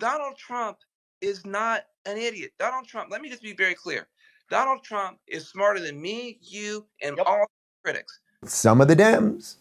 Donald Trump is not an idiot. Donald Trump, let me just be very clear. Donald Trump is smarter than me, you, and all critics. Some of the Dems,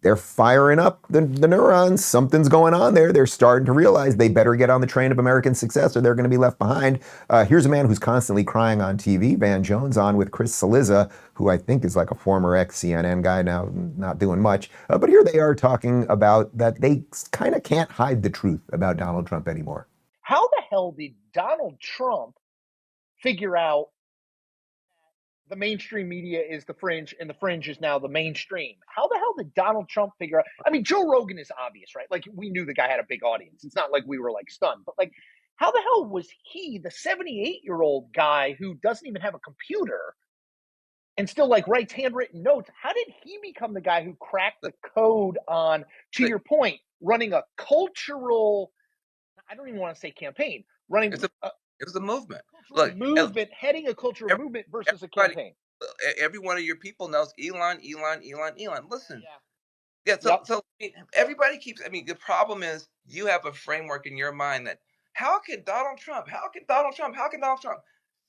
they're firing up the neurons. Something's going on there. They're starting to realize they better get on the train of American success or they're going to be left behind. Here's a man who's constantly crying on TV, Van Jones, on with Chris Cillizza, who I think is like a former ex-CNN guy now, not doing much. But here they are talking about that they kind of can't hide the truth about Donald Trump anymore. How the hell did Donald Trump figure out the mainstream media is the fringe and the fringe is now the mainstream? How the hell did Donald Trump figure out? I mean, Joe Rogan is obvious, right? Like, we knew the guy had a big audience. It's not like we were like stunned, but like, how the hell was he, the 78-year-old guy who doesn't even have a computer and still like writes handwritten notes? How did he become the guy who cracked the code on, to your point, running a cultural, I don't even want to say campaign, running it was a movement. Look, heading a cultural movement versus a campaign. Every one of your people knows Elon. Listen. Yeah. So everybody keeps. I mean, the problem is you have a framework in your mind that how can Donald Trump?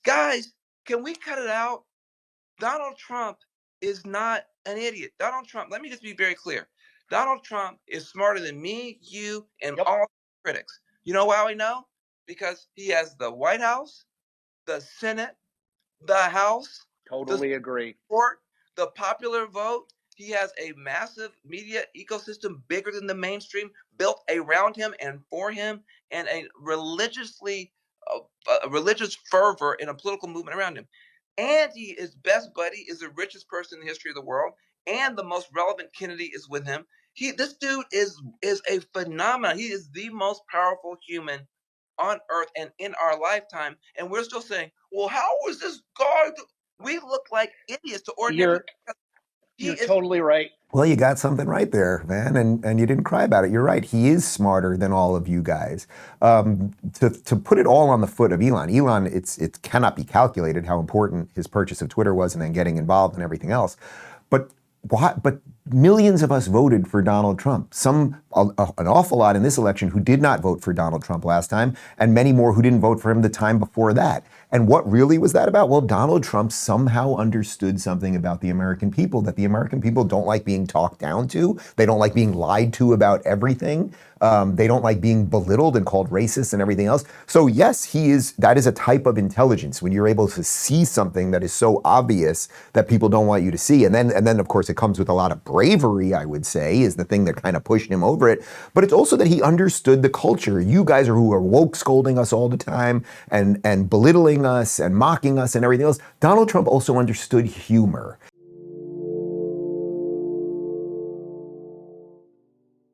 Guys, can we cut it out? Donald Trump is not an idiot. Donald Trump. Let me just be very clear. Donald Trump is smarter than me, you, and all critics. You know why we know? Because he has the White House, the Senate, the House. Totally agree. The popular vote. He has a massive media ecosystem bigger than the mainstream built around him and for him, and a religious fervor in a political movement around him. And his best buddy is the richest person in the history of the world, and the most relevant Kennedy is with him. This dude is a phenomenon. He is the most powerful human on earth and in our lifetime, and we're still saying, well, how was this guy? We look like idiots to ordinary. You're totally right. Well, you got something right there, man, and you didn't cry about it. You're right. He is smarter than all of you guys. To put it all on the foot of Elon, it cannot be calculated how important his purchase of Twitter was and then getting involved and everything else. But millions of us voted for Donald Trump. An awful lot in this election who did not vote for Donald Trump last time, and many more who didn't vote for him the time before that. And what really was that about? Well, Donald Trump somehow understood something about the American people, that the American people don't like being talked down to. They don't like being lied to about everything. They don't like being belittled and called racist and everything else. So yes, that is a type of intelligence, when you're able to see something that is so obvious that people don't want you to see. And then of course it comes with a lot of bravery, I would say, is the thing that kind of pushed him over it. But it's also that he understood the culture. You guys who are woke scolding us all the time and belittling us and mocking us and everything else. Donald Trump also understood humor.